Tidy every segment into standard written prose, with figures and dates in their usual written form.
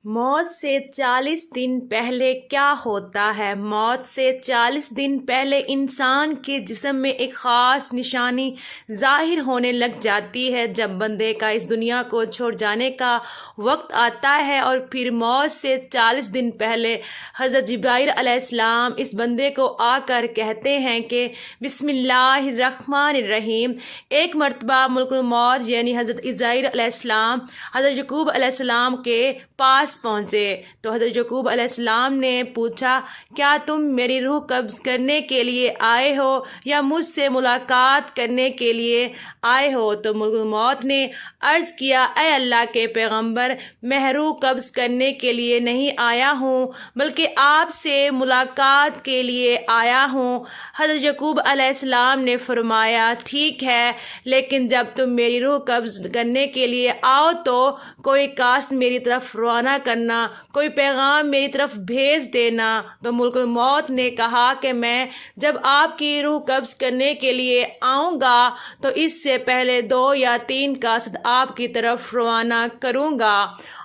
موت سے 40 دن پہلے کیا ہوتا ہے؟ موت سے 40 دن پہلے انسان کے جسم میں ایک خاص نشانی ظاہر ہونے لگ جاتی ہے۔ جب بندے کا اس دنیا کو چھوڑ جانے کا وقت آتا ہے اور پھر موت سے 40 دن پہلے حضرت جبرائیل علیہ السلام اس بندے کو آ کر کہتے ہیں کہ بسم اللہ الرحمن الرحیم۔ ایک مرتبہ ملک الموت یعنی حضرت عزرائیل علیہ السلام حضرت یعقوب علیہ السلام کے پاس پہنچے تو حضرت یعقوب علیہ السلام نے پوچھا، کیا تم میری روح قبض کرنے کے لیے آئے ہو یا مجھ سے ملاقات کرنے کے لیے آئے ہو؟ تو ملک الموت نے عرض کیا، اے اللہ کے پیغمبر، میں روح قبض کرنے کے لیے نہیں آیا ہوں بلکہ آپ سے ملاقات کے لیے آیا ہوں۔ حضرت یعقوب علیہ السلام نے فرمایا، ٹھیک ہے، لیکن جب تم میری روح قبض کرنے کے لیے آؤ تو کوئی کاسٹ میری طرف روانہ کرنا، کوئی پیغام میری طرف بھیج دینا۔ تو ملک الموت نے کہا کہ میں جب آپ کی روح قبض کرنے کے لیے آؤں گا تو اس سے پہلے 2 یا 3 کاسٹ آپ کی طرف روانہ کروں گا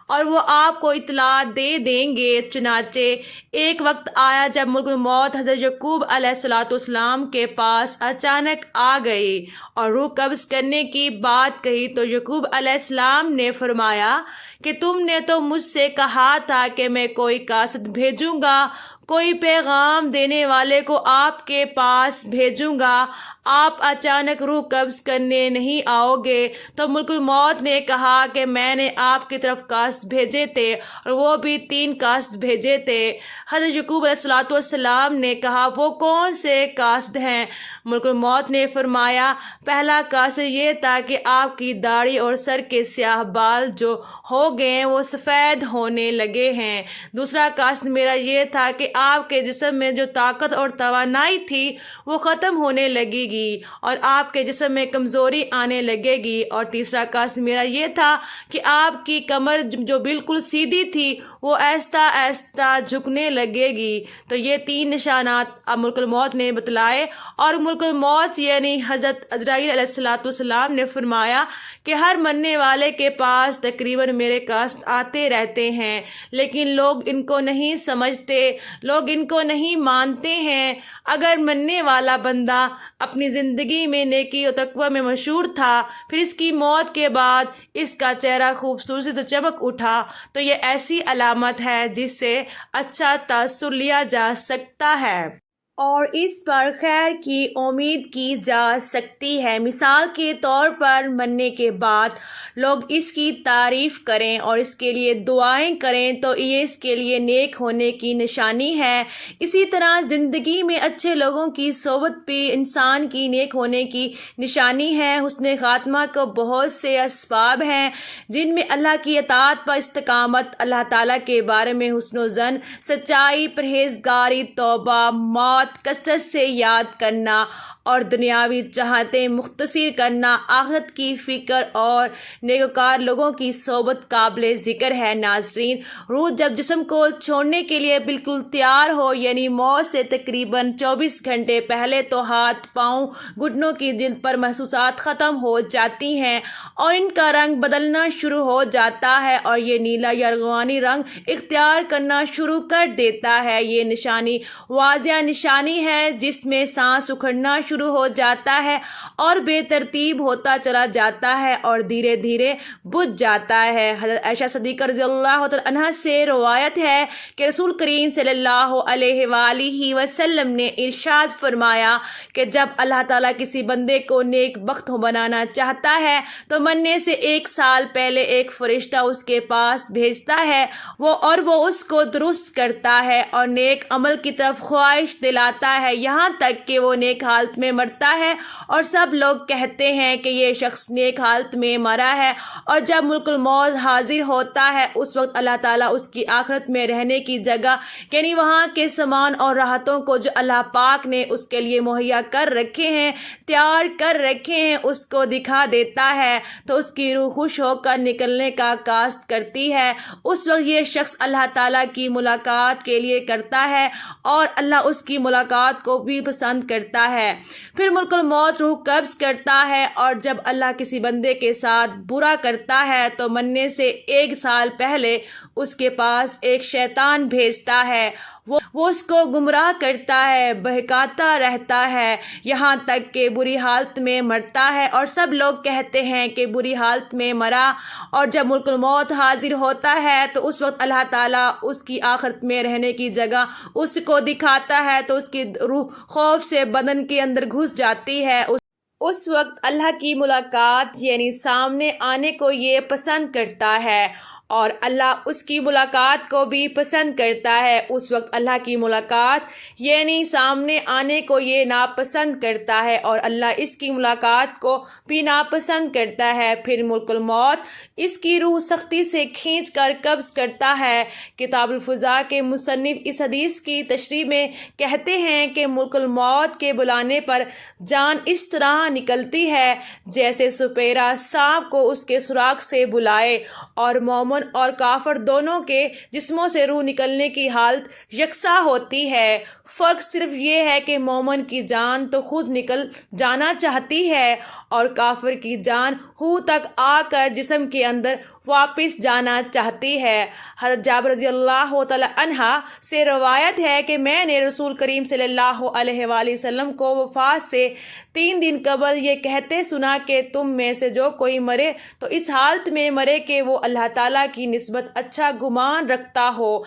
اور وہ آپ کو اطلاع دے دیں گے۔ چنانچہ ایک وقت آیا جب ملک الموت حضرت یعقوب علیہ السلام کے پاس اچانک آ گئی اور روح قبض کرنے کی بات کہی تو یعقوب علیہ السلام نے فرمایا کہ تم نے تو مجھ سے کہا تھا کہ میں کوئی کاسد بھیجوں گا، کوئی پیغام دینے والے کو آپ کے پاس بھیجوں گا، آپ اچانک روح قبض کرنے نہیں آؤ گے۔ تو ملک الموت نے کہا کہ میں نے آپ کی طرف کاسد بھیجے تھے اور وہ بھی 3 کاسد بھیجے تھے۔ حضرت یعقوب علیہ السلام نے کہا، وہ کون سے کاسد ہیں؟ ملک الموت نے فرمایا، پہلا کاسد یہ تھا کہ آپ کی داڑھی اور سر کے سیاہ بال جو ہو گئے وہ سفید ہونے لگے ہیں۔ دوسرا کاسد میرا یہ تھا کہ آپ کے جسم میں جو طاقت اور توانائی تھی وہ ختم ہونے لگے گی اور آپ کے جسم میں کمزوری آنے لگے گی۔ اور تیسرا کاسد میرا یہ تھا کہ آپ کی کمر جو بالکل سیدھی تھی وہ آہستہ آہستہ جھکنے لگے گی۔ تو یہ 3 نشانات ملک الموت نے بتلائے اور ملک الموت یعنی حضرت عزرائیل علیہ السلام نے فرمایا کہ ہر مرنے والے کے پاس تقریباً میرے کاسد آتے رہتے ہیں، لیکن لوگ ان کو نہیں سمجھتے، لوگ ان کو نہیں مانتے ہیں۔ اگر مرنے والا بندہ اپنی زندگی میں نیکی و تقوی میں مشہور تھا، پھر اس کی موت کے بعد اس کا چہرہ خوبصورتی سے چمک اٹھا تو یہ ایسی علامت ہے جس سے اچھا تاثر لیا جا سکتا ہے اور اس پر خیر کی امید کی جا سکتی ہے۔ مثال کے طور پر مرنے کے بعد لوگ اس کی تعریف کریں اور اس کے لیے دعائیں کریں تو یہ اس کے لیے نیک ہونے کی نشانی ہے۔ اسی طرح زندگی میں اچھے لوگوں کی صحبت بھی انسان کی نیک ہونے کی نشانی ہے۔ حسن خاتمہ کو بہت سے اسباب ہیں جن میں اللہ کی اطاعت پر استقامت، اللہ تعالیٰ کے بارے میں حسن و ظن، سچائی، پرہیزگاری، توبہ، موت، کثرت سے یاد کرنا اور دنیاوی چاہتیں مختصر کرنا، آخرت کی فکر اور نیکوکار لوگوں کی صحبت قابل ذکر ہے۔ ناظرین، روح جب جسم کو چھوڑنے کے لیے بالکل تیار ہو یعنی موت سے تقریباً 24 گھنٹے پہلے تو ہاتھ، پاؤں، گھٹنوں کی جلد پر محسوسات ختم ہو جاتی ہیں اور ان کا رنگ بدلنا شروع ہو جاتا ہے اور یہ نیلا یا ارغوانی رنگ اختیار کرنا شروع کر دیتا ہے۔ یہ نشانی واضح نشانی ہے جس میں سانس اکھڑنا شروع ہو جاتا ہے اور بے ترتیب ہوتا چلا جاتا ہے اور دھیرے دھیرے بجھ جاتا ہے۔ حضرت عائشہ صدیقہ رضی اللہ تعالی عنہا سے روایت ہے کہ رسول کریم صلی اللہ علیہ وآلہ وسلم نے ارشاد فرمایا کہ جب اللہ تعالیٰ کسی بندے کو نیک بخت بنانا چاہتا ہے تو مرنے سے 1 سال پہلے ایک فرشتہ اس کے پاس بھیجتا ہے وہ اس کو درست کرتا ہے اور نیک عمل کی طرف خواہش دلاتا ہے یہاں تک کہ وہ نیک حالت میں مرتا ہے اور سب لوگ کہتے ہیں کہ یہ شخص نیک حالت میں مرا ہے۔ اور جب ملک الموت حاضر ہوتا ہے اس وقت اللہ تعالیٰ اس کی آخرت میں رہنے کی جگہ یعنی وہاں کے سامان اور راحتوں کو جو اللہ پاک نے اس کے لیے مہیا کر رکھے ہیں، تیار کر رکھے ہیں، اس کو دکھا دیتا ہے تو اس کی روح خوش ہو کر نکلنے کا قصد کرتی ہے۔ اس وقت یہ شخص اللہ تعالیٰ کی ملاقات کے لیے کرتا ہے اور اللہ اس کی ملاقات کو بھی پسند کرتا ہے۔ پھر ملک الموت روح قبض کرتا ہے، اور جب اللہ کسی بندے کے ساتھ برا کرتا ہے تو مرنے سے 1 سال پہلے اس کے پاس ایک شیطان بھیجتا ہے، وہ اس کو گمراہ کرتا ہے، بہکاتا رہتا ہے یہاں تک کہ بری حالت میں مرتا ہے، اور سب لوگ کہتے ہیں کہ بری حالت میں مرا۔ اور جب ملک الموت حاضر ہوتا ہے تو اس وقت اللہ تعالیٰ اس کی آخرت میں رہنے کی جگہ اس کو دکھاتا ہے، تو اس کی روح خوف سے بدن کے اندر گھس جاتی ہے۔ اس وقت اللہ کی ملاقات یعنی سامنے آنے کو یہ پسند کرتا ہے، اور اللہ اس کی ملاقات کو بھی پسند کرتا ہے۔ اس وقت اللہ کی ملاقات یعنی سامنے آنے کو یہ ناپسند کرتا ہے، اور اللہ اس کی ملاقات کو بھی ناپسند کرتا ہے۔ پھر ملک الموت اس کی روح سختی سے کھینچ کر قبض کرتا ہے۔ کتاب الفضاء کے مصنف اس حدیث کی تشریح میں کہتے ہیں کہ ملک الموت کے بلانے پر جان اس طرح نکلتی ہے جیسے سپیرا سانپ کو اس کے سوراخ سے بلائے، اور مومن اور کافر دونوں کے جسموں سے روح نکلنے کی حالت یکساں ہوتی ہے۔ فرق صرف یہ ہے کہ مومن کی جان تو خود نکل جانا چاہتی ہے، اور کافر کی جان روح تک آ کر جسم کے اندر واپس جانا چاہتی ہے۔ حضرت جابر رضی اللہ تعالی عنہ سے روایت ہے کہ میں نے رسول کریم صلی اللہ علیہ وآلہ وسلم کو وفات سے 3 دن قبل یہ کہتے سنا کہ تم میں سے جو کوئی مرے تو اس حالت میں مرے کہ وہ اللہ تعالیٰ کی نسبت اچھا گمان رکھتا ہو،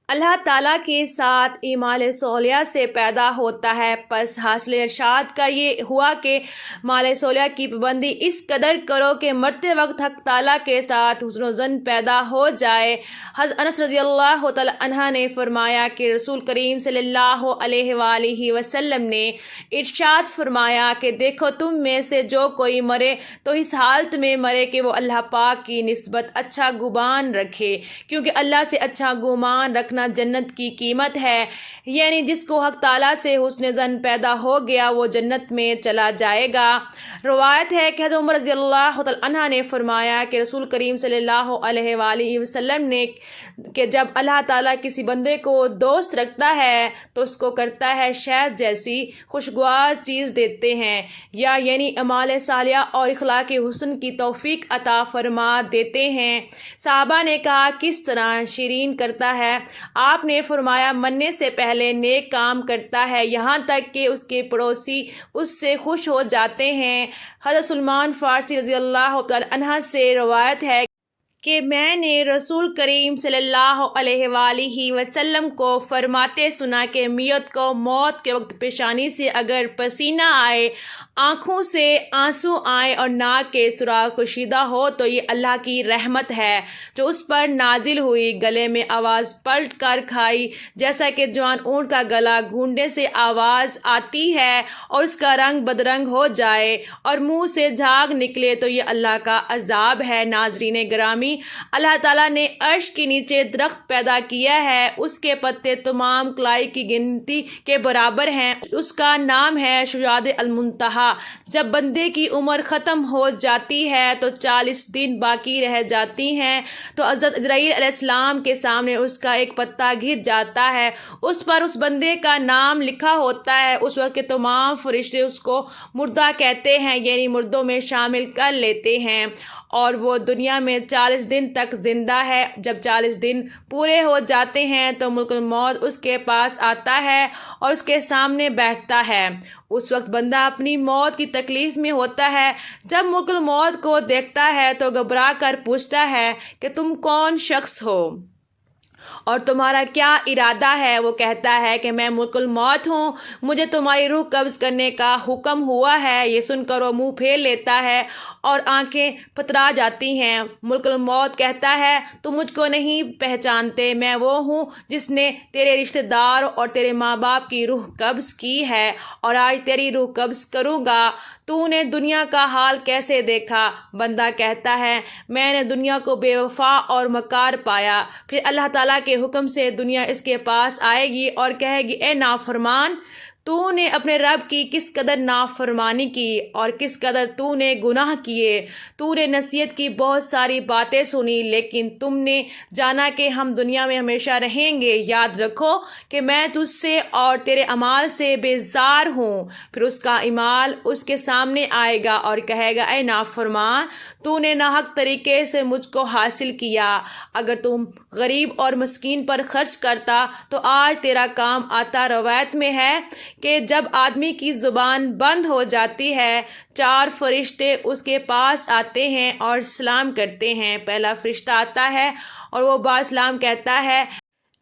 اللہ تعالیٰ کے ساتھ اعمال صالحہ سے پیدا ہوتا ہے۔ پس حاصل ارشاد کا یہ ہوا کہ اعمال صالحہ کی پابندی اس قدر کرو کہ مرتے وقت حق تعالیٰ کے ساتھ حسن و ظن پیدا ہو جائے۔ حضرت انس رضی اللہ تعالی عنہ نے فرمایا کہ رسول کریم صلی اللہ علیہ وآلہ وسلم نے ارشاد فرمایا کہ دیکھو تم میں سے جو کوئی مرے تو اس حالت میں مرے کہ وہ اللہ پاک کی نسبت اچھا گمان رکھے، کیونکہ اللہ سے اچھا گمان رکھنا جنت کی قیمت ہے، یعنی جس کو حق تعالیٰ سے حسن ظن پیدا ہو گیا وہ جنت میں چلا جائے گا۔ روایت ہے کہ حضرت عمر رضی اللہ تعالی عنہ نے فرمایا کہ رسول کریم صلی اللہ علیہ وآلہ وسلم نے کہ جب اللہ تعالیٰ کسی بندے کو دوست رکھتا ہے تو اس کو کرتا ہے شہد جیسی خوشگوار چیز دیتے ہیں، یا یعنی اعمال صالحہ اور اخلاق حسن کی توفیق عطا فرما دیتے ہیں۔ صحابہ نے کہا کس طرح؟ شیرین کرتا ہے، آپ نے فرمایا مرنے سے پہلے نیک کام کرتا ہے یہاں تک کہ اس کے پڑوسی اس سے خوش ہو جاتے ہیں۔ حضرت سلمان فارسی رضی اللہ تعالی عنہ سے روایت ہے کہ میں نے رسول کریم صلی اللہ علیہ وآلہ وسلم کو فرماتے سنا کہ میت کو موت کے وقت پیشانی سے اگر پسینہ آئے، آنکھوں سے آنسو آئے اور ناک کے سوراخ کشیدہ ہو تو یہ اللہ کی رحمت ہے جو اس پر نازل ہوئی۔ گلے میں آواز پلٹ کر کھائی جیسا کہ جوان اونٹ کا گلا گھونڈنے سے آواز آتی ہے اور اس کا رنگ بدرنگ ہو جائے اور منہ سے جھاگ نکلے تو یہ اللہ کا عذاب ہے۔ ناظرین گرامی، اللہ تعالیٰ نے عرش کے نیچے درخت پیدا کیا ہے، اس کے پتے تمام کلائی کی گنتی کے برابر ہیں، اس کا نام ہے شجاعت المنتہا۔ جب بندے کی عمر ختم ہو جاتی ہے تو 40 دن باقی رہ جاتی ہیں تو حضرت عزرائیل علیہ السلام کے سامنے اس کا ایک پتا گر جاتا ہے، اس پر اس بندے کا نام لکھا ہوتا ہے۔ اس وقت کے تمام فرشتے اس کو مردہ کہتے ہیں، یعنی مردوں میں شامل کر لیتے ہیں، اور وہ دنیا میں 40 دن تک زندہ ہے۔ جب 40 دن پورے ہو جاتے ہیں تو ملک الموت اس کے پاس آتا ہے اور اس کے سامنے بیٹھتا ہے۔ اس وقت بندہ اپنی موت کی تکلیف میں ہوتا ہے۔ جب ملک الموت کو دیکھتا ہے تو گھبرا کر پوچھتا ہے کہ تم کون شخص ہو اور تمہارا کیا ارادہ ہے؟ وہ کہتا ہے کہ میں ملک الموت ہوں، مجھے تمہاری روح قبض کرنے کا حکم ہوا ہے۔ یہ سن کر وہ منہ پھیر لیتا ہے اور آنکھیں پترا جاتی ہیں۔ ملک الموت کہتا ہے تم مجھ کو نہیں پہچانتے، میں وہ ہوں جس نے تیرے رشتہ دار اور تیرے ماں باپ کی روح قبض کی ہے اور آج تیری روح قبض کروں گا۔ تو نے دنیا کا حال کیسے دیکھا؟ بندہ کہتا ہے میں نے دنیا کو بے وفا اور مکار پایا۔ پھر اللہ تعالیٰ کے حکم سے دنیا اس کے پاس آئے گی اور کہے گی اے نافرمان، تو نے اپنے رب کی کس قدر نافرمانی کی اور کس قدر تو نے گناہ کیے۔ تو نے نصیحت کی بہت ساری باتیں سنی، لیکن تم نے جانا کہ ہم دنیا میں ہمیشہ رہیں گے۔ یاد رکھو کہ میں تجھ سے اور تیرے اعمال سے بیزار ہوں۔ پھر اس کا اعمال اس کے سامنے آئے گا اور کہے گا، اے نافرمان، تو نے ناحق طریقے سے مجھ کو حاصل کیا۔ اگر تم غریب اور مسکین پر خرچ کرتا تو آج تیرا کام آتا۔ روایت میں ہے کہ جب آدمی کی زبان بند ہو جاتی ہے، 4 فرشتے اس کے پاس آتے ہیں اور سلام کرتے ہیں۔ پہلا فرشتہ آتا ہے اور وہ سلام کہتا ہے،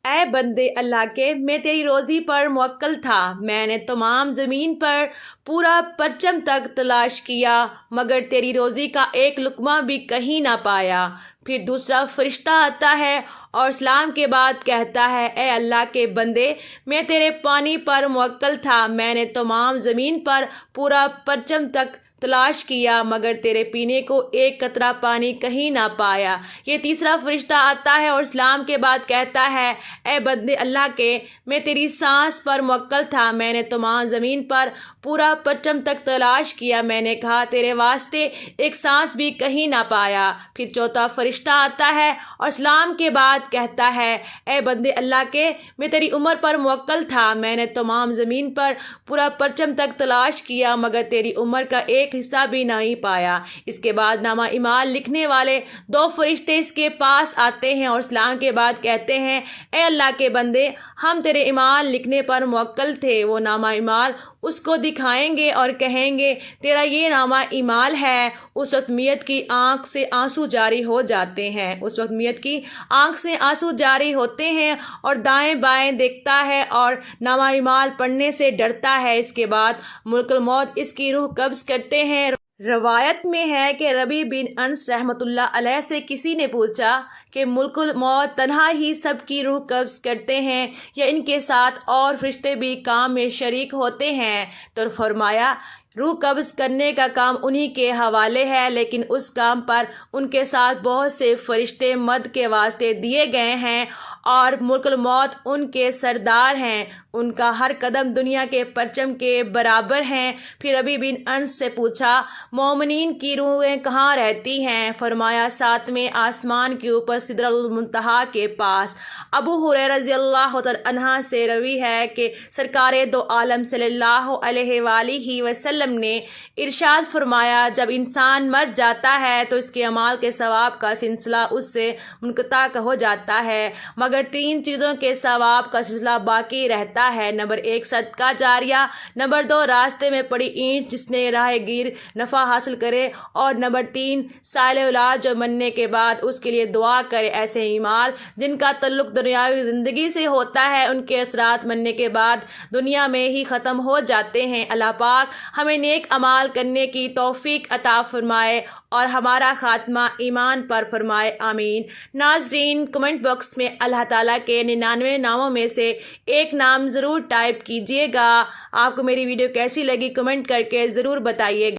اے بندے اللہ کے، میں تیری روزی پر موکل تھا۔ میں نے تمام زمین پر پورا پرچم تک تلاش کیا، مگر تیری روزی کا ایک لقمہ بھی کہیں نہ پایا۔ پھر دوسرا فرشتہ آتا ہے اور سلام کے بعد کہتا ہے، اے اللہ کے بندے، میں تیرے پانی پر موکل تھا۔ میں نے تمام زمین پر پورا پرچم تک تلاش کیا، مگر تیرے پینے کو ایک قطرہ پانی کہیں نہ پایا۔ یہ تیسرا فرشتہ آتا ہے اور سلام کے بعد کہتا ہے، اے بندے اللہ کے، میں تیری سانس پر موکل تھا۔ میں نے تمام زمین پر پورا پرچم تک تلاش کیا، میں نے کہا تیرے واسطے ایک سانس بھی کہیں نہ پایا۔ پھر چوتھا فرشتہ آتا ہے اور سلام کے بعد کہتا ہے، اے بندے اللہ کے، میں تیری عمر پر موکل تھا۔ میں نے تمام زمین پر پورا پرچم تک تلاش کیا، مگر تیری عمر کا ایک حصہ بھی نہیں پایا۔ اس کے بعد نامہ اعمال لکھنے والے 2 فرشتے اس کے پاس آتے ہیں اور سلام کے بعد کہتے ہیں، اے اللہ کے بندے، ہم تیرے اعمال لکھنے پر موکل تھے۔ وہ نامہ اعمال اس کو دکھائیں گے اور کہیں گے، تیرا یہ نامہ اعمال ہے۔ اس وقت میت کی آنکھ سے آنسو جاری ہو جاتے ہیں۔ اس وقت میت کی آنکھ سے آنسو جاری ہوتے ہیں اور دائیں بائیں دیکھتا ہے اور نامہ اعمال پڑھنے سے ڈرتا ہے۔ اس کے بعد ملک الموت اس کی روح قبض کرتے ہیں۔ روایت میں ہے کہ ربیع بن انس رحمۃ اللہ علیہ سے کسی نے پوچھا کہ ملک الموت تنہا ہی سب کی روح قبض کرتے ہیں یا ان کے ساتھ اور فرشتے بھی کام میں شریک ہوتے ہیں؟ تو فرمایا، روح قبض کرنے کا کام انہی کے حوالے ہے، لیکن اس کام پر ان کے ساتھ بہت سے فرشتے مدد کے واسطے دیے گئے ہیں اور ملک الموت ان کے سردار ہیں۔ ان کا ہر قدم دنیا کے پرچم کے برابر ہیں۔ پھر ربیع بن انس سے پوچھا، مومنین کی روحیں کہاں رہتی ہیں؟ فرمایا، 7ویں آسمان کے اوپر سدرۃ المنتہا کے پاس۔ ابو ہریرہ رضی اللہ تعالی عنہ سے روی ہے کہ سرکار دو عالم صلی اللہ علیہ وآلہ وسلم نے ارشاد فرمایا، جب انسان مر جاتا ہے تو اس کے اعمال کے ثواب کا سلسلہ اس سے منقطع ہو جاتا ہے، مگر 3 چیزوں کے ثواب کا سلسلہ باقی رہتا ہے۔ نمبر 1 صدقہ جاریہ، نمبر 2 راستے میں پڑی اینٹ جس نے راہ گیر نفع حاصل کرے، اور نمبر 3 سائل اولاد جو مرنے کے بعد اس کے لیے دعا کرے۔ ایسے اعمال جن کا تعلق دنیاوی زندگی سے ہوتا ہے، ان کے اثرات مرنے کے بعد دنیا میں ہی ختم ہو جاتے ہیں۔ اللہ پاک ہمیں نیک اعمال کرنے کی توفیق عطا فرمائے اور ہمارا خاتمہ ایمان پر فرمائے، آمین۔ ناظرین، کمنٹ باکس میں اللہ تعالیٰ کے 99 ناموں میں سے ایک نام ضرور ٹائپ کیجیے گا۔ آپ کو میری ویڈیو کیسی لگی کمنٹ کر کے ضرور بتائیے گا۔